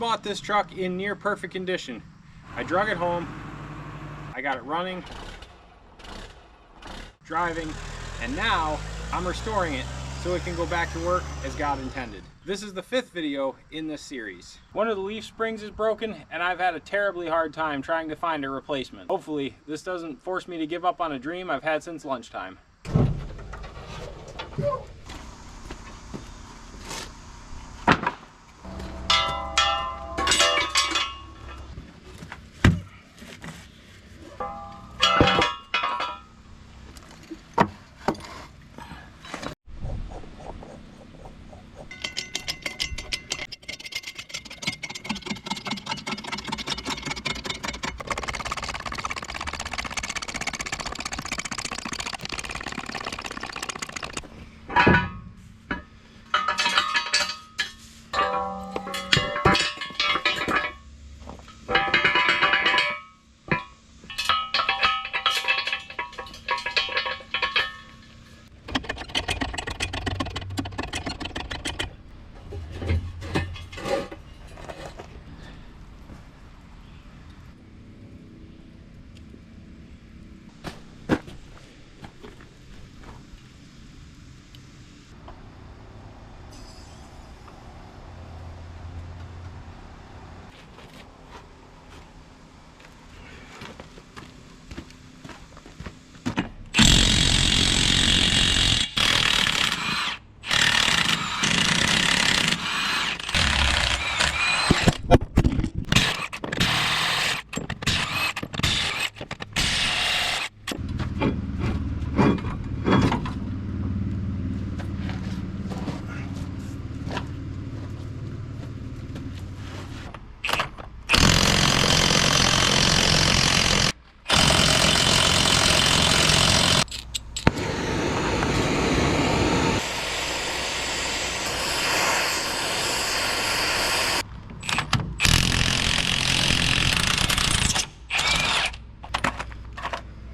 bought this truck in near perfect condition. I drug it home, I got it running, driving, and now I'm restoring it so it can go back to work as God intended. This is the 5th video in this series. One of the leaf springs is broken and I've had a terribly hard time trying to find a replacement. Hopefully this doesn't force me to give up on a dream I've had since lunchtime.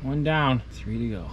One down, 3 to go.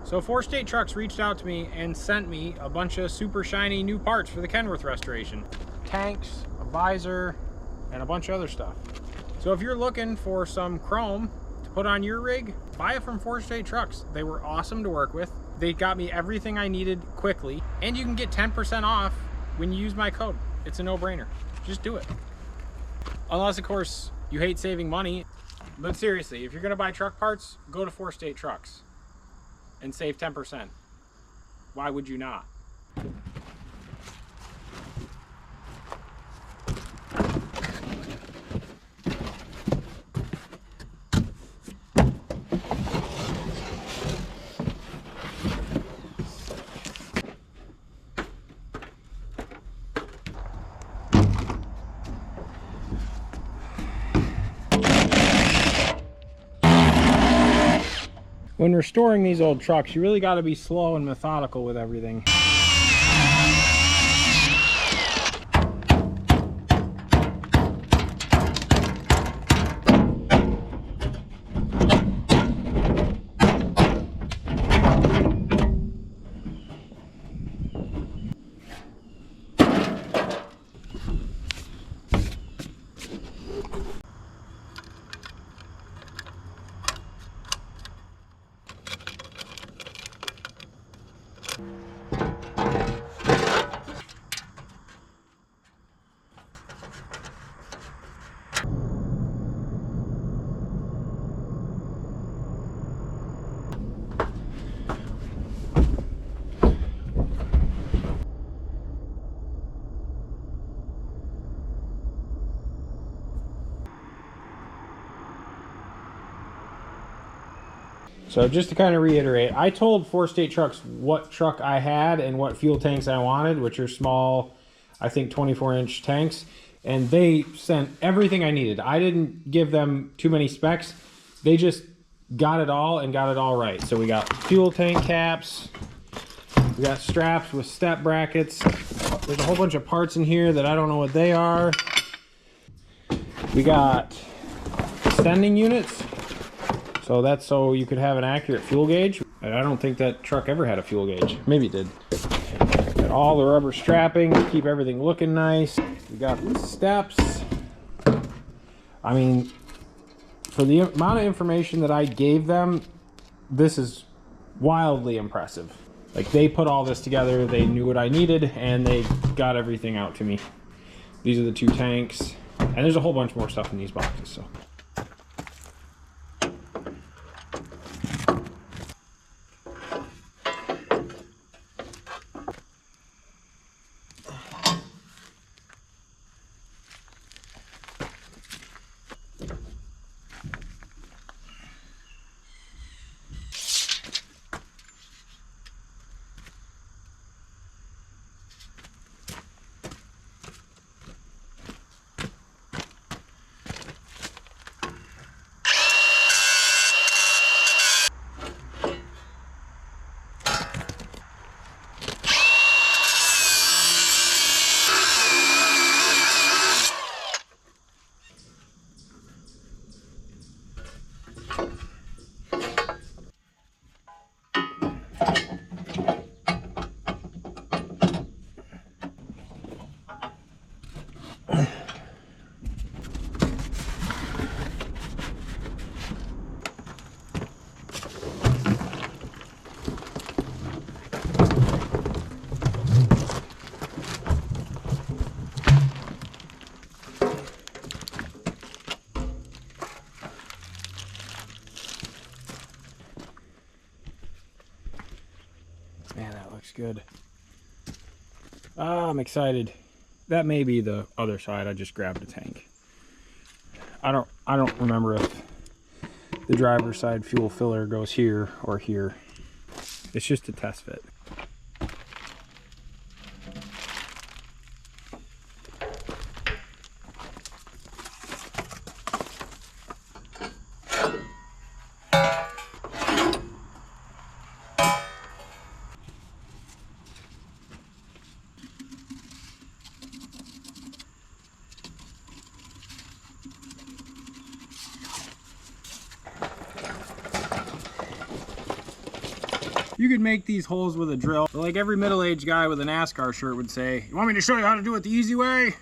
So 4State Trucks reached out to me and sent me a bunch of super shiny new parts for the Kenworth restoration. Tanks, a visor, and a bunch of other stuff. So if you're looking for some chrome to put on your rig, buy it from 4State Trucks. They were awesome to work with. They got me everything I needed quickly, and you can get 10% off when you use my code. It's a no-brainer. Just do it. Unless, of course, you hate saving money. But seriously, if you're gonna buy truck parts, go to 4State Trucks and save 10%. Why would you not? When restoring these old trucks, you really got to be slow and methodical with everything. So just to kind of reiterate, I told 4State Trucks what truck I had and what fuel tanks I wanted, which are small, I think 24-inch tanks, and they sent everything I needed. I didn't give them too many specs. They just got it all and got it all right. So we got fuel tank caps, we got straps with step brackets. There's a whole bunch of parts in here that I don't know what they are. We got extending units. So that's so you could have an accurate fuel gauge. I don't think that truck ever had a fuel gauge. Maybe it did. Got all the rubber strapping to keep everything looking nice. We got the steps. I mean, for the amount of information that I gave them, this is wildly impressive. Like, they put all this together, they knew what I needed, and they got everything out to me. These are the 2 tanks, and there's a whole bunch more stuff in these boxes, so. Man, that looks good. I'm excited. That may be the other side. I just grabbed a tank. I don't remember if the driver's side fuel filler goes here or here. It's just a test fit. You could make these holes with a drill. But like every middle-aged guy with a NASCAR shirt would say, you want me to show you how to do it the easy way?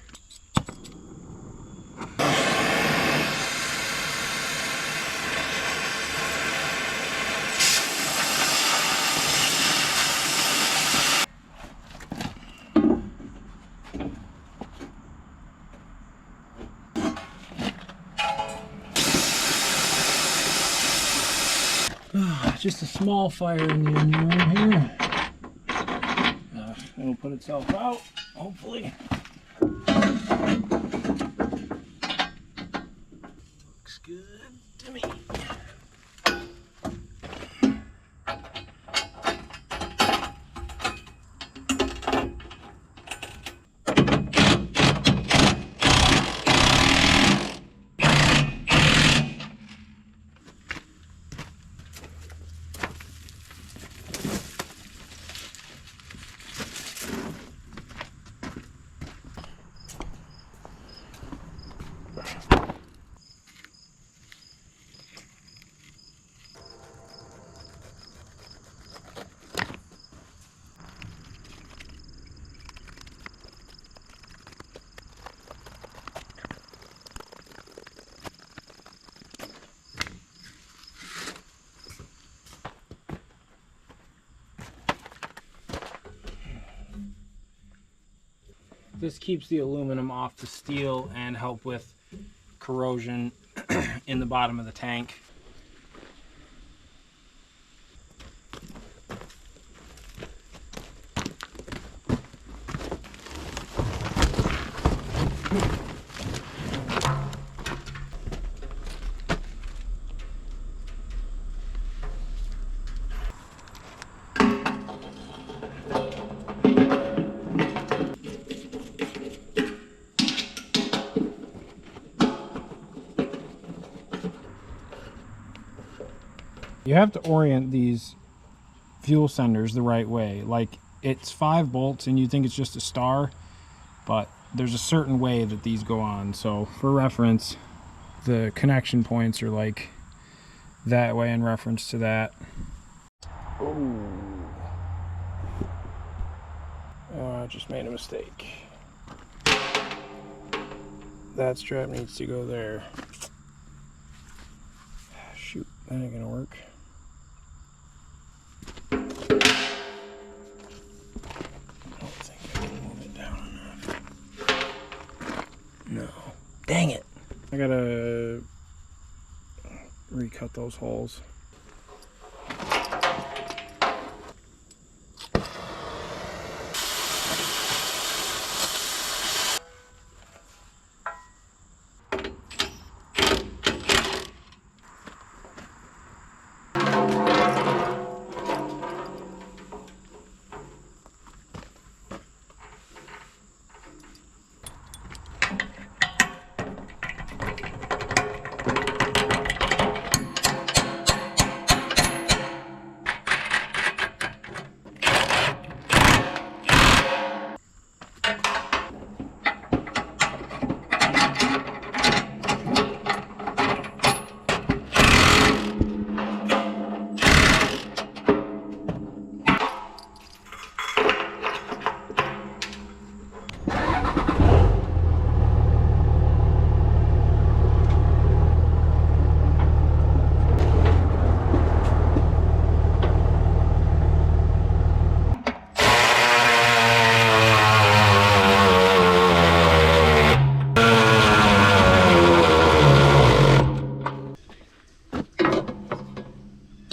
Just a small fire in the onion room here. It'll put itself out, hopefully. Looks good to me. This keeps the aluminum off the steel and help with corrosion in the bottom of the tank. You have to orient these fuel senders the right way. Like, it's 5 bolts and you think it's just a star, but there's a certain way that these go on. So for reference, the connection points are like that way in reference to that. Oh, I just made a mistake. That strap needs to go there. Shoot, that ain't gonna work. No. Dang it. I gotta recut those holes.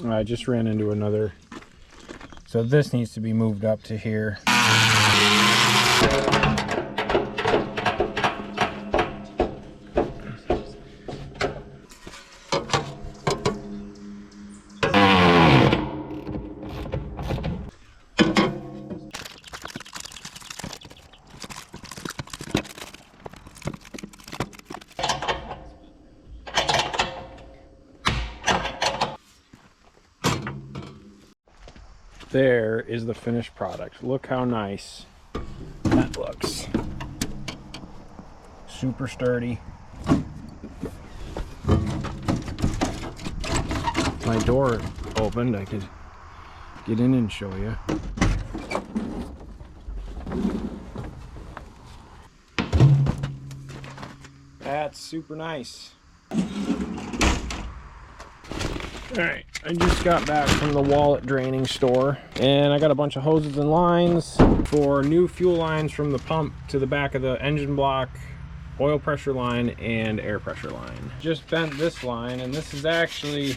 I just ran into another, so this needs to be moved up to here. There is the finished product. Look how nice that looks. Super sturdy. My door opened, I could get in and show you. That's super nice. Alright, I just got back from the wallet draining store, and I got a bunch of hoses and lines for new fuel lines from the pump to the back of the engine block, oil pressure line, and air pressure line. Just bent this line, and this is actually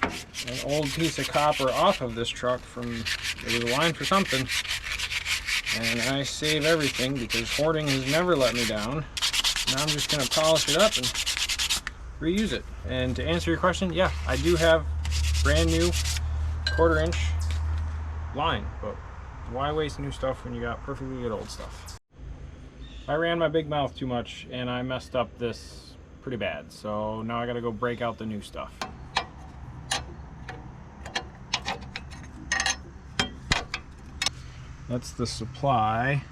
an old piece of copper off of this truck from, it was a line for something, and I save everything because hoarding has never let me down. Now I'm just going to polish it up and reuse it. And to answer your question, yeah, I do have brand new 1/4 inch line, but why waste new stuff when you got perfectly good old stuff? I ran my big mouth too much and I messed up this pretty bad, so now I gotta go break out the new stuff. That's the supply.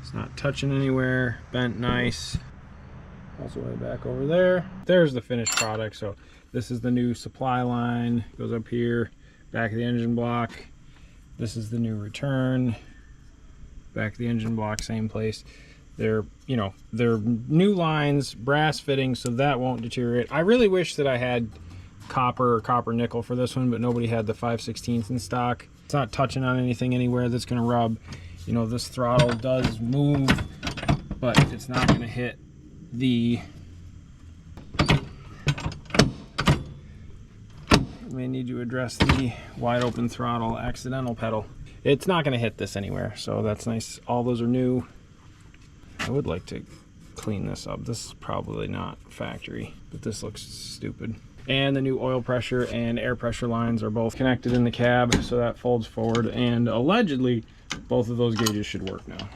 It's not touching anywhere, bent nice. Also way back over there. There's the finished product. So this is the new supply line. Goes up here, back of the engine block. This is the new return. Back of the engine block, same place. They're, you know, they're new lines, brass fittings, so that won't deteriorate. I really wish that I had copper or copper nickel for this one, but nobody had the 5/16 in stock. It's not touching on anything anywhere that's gonna rub. You know, this throttle does move, but it's not gonna hit the, may need to address the wide open throttle accidental pedal. It's not going to hit this anywhere, so that's nice. All those are new. I would like to clean this up. This is probably not factory, but this looks stupid. And the new oil pressure and air pressure lines are both connected in the cab, so that folds forward, and allegedly both of those gauges should work now.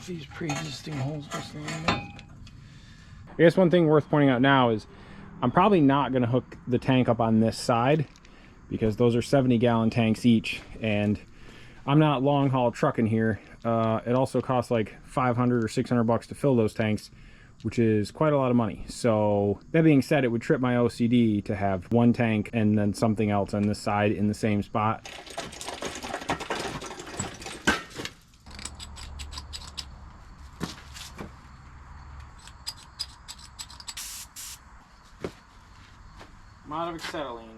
These pre-existing holes just lined up. I guess one thing worth pointing out now is I'm probably not going to hook the tank up on this side because those are 70-gallon tanks each, and I'm not long haul trucking here. It also costs like 500 or 600 bucks to fill those tanks, which is quite a lot of money. So that being said, it would trip my OCD to have one tank and then something else on this side in the same spot. Amount of acetylene.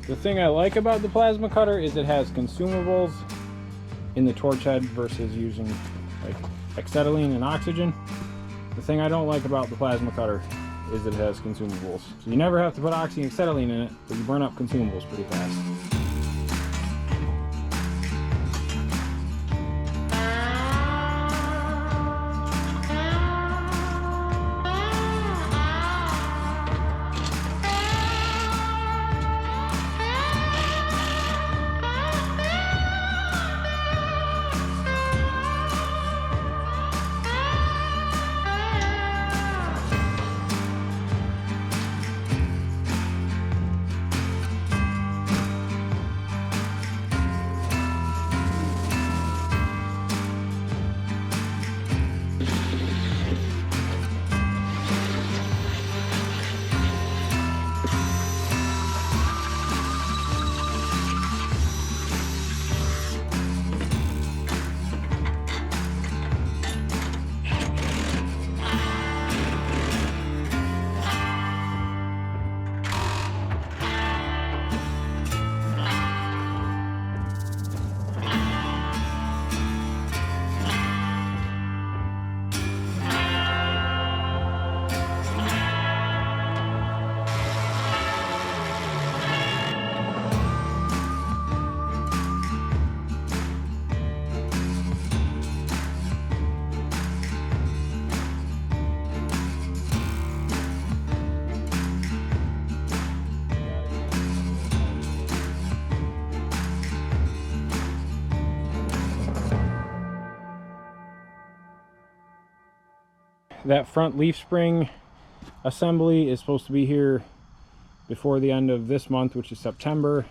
The thing I like about the plasma cutter is it has consumables in the torch head versus using like acetylene and oxygen. The thing I don't like about the plasma cutter is it has consumables. So you never have to put oxy and acetylene in it, but you burn up consumables pretty fast. that front leaf spring assembly is supposed to be here before the end of this month, which is September.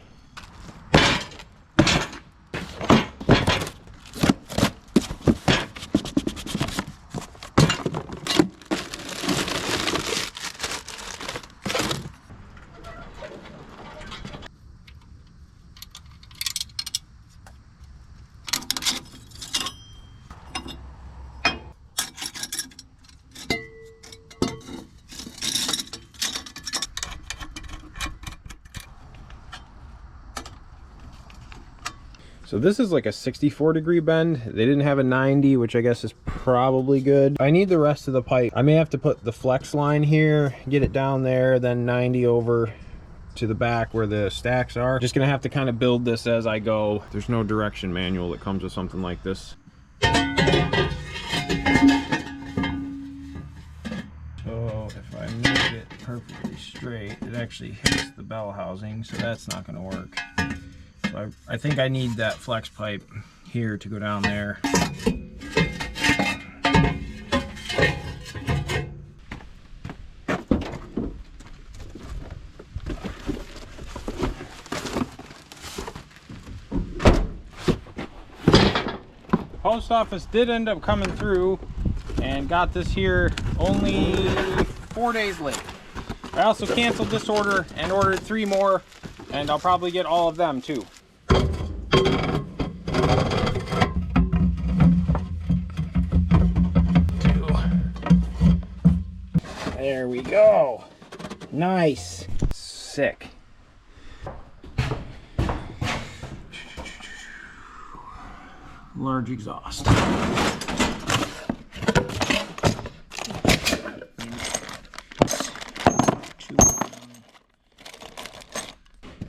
So this is like a 64-degree bend. They didn't have a 90, which I guess is probably good. I need the rest of the pipe. I may have to put the flex line here, get it down there, then 90 over to the back where the stacks are. Just gonna have to kind of build this as I go. There's no direction manual that comes with something like this. So if I make it perfectly straight, it actually hits the bell housing, so that's not gonna work. So I think I need that flex pipe here to go down there. Post office did end up coming through and got this here only 4 days late. I also canceled this order and ordered 3 more, and I'll probably get all of them too. There we go. Nice. Sick. Large exhaust.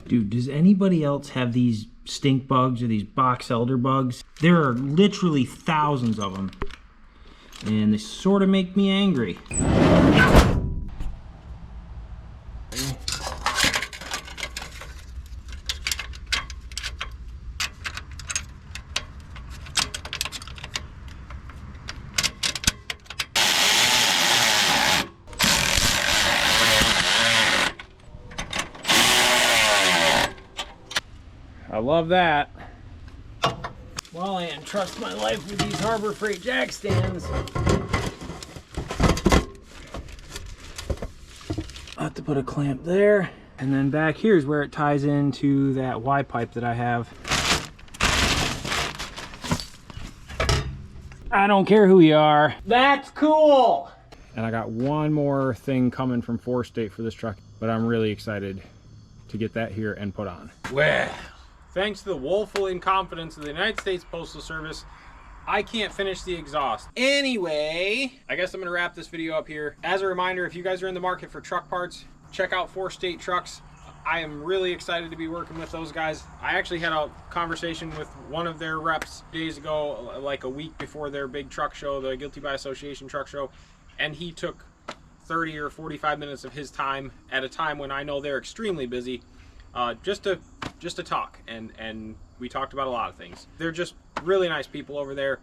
Dude, does anybody else have these stink bugs or these box elder bugs? There are literally thousands of them, and they sort of make me angry. I love that. Well, I entrust my life with these Harbor Freight jack stands. I'll have to put a clamp there. And then back here is where it ties into that Y pipe that I have. I don't care who you are. That's cool! And I got one more thing coming from 4-State for this truck, but I'm really excited to get that here and put on. Well, thanks to the woeful incompetence of the United States Postal Service, I can't finish the exhaust. Anyway, I guess I'm gonna wrap this video up here. As a reminder, if you guys are in the market for truck parts, check out 4-State Trucks. I am really excited to be working with those guys. I actually had a conversation with one of their reps days ago, like a week before their big truck show, the Guilty by Association truck show, and he took 30 or 45 minutes of his time at a time when I know they're extremely busy, just to talk, and we talked about a lot of things. They're just really nice people over there.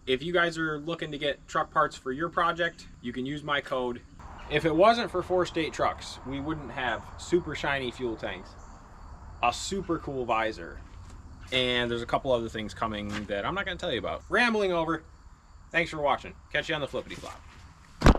If you guys are looking to get truck parts for your project, you can use my code. If it wasn't for 4-State Trucks, we wouldn't have super shiny fuel tanks, a super cool visor, and there's a couple other things coming that I'm not going to tell you about. Rambling over. Thanks for watching. Catch you on the flippity flop.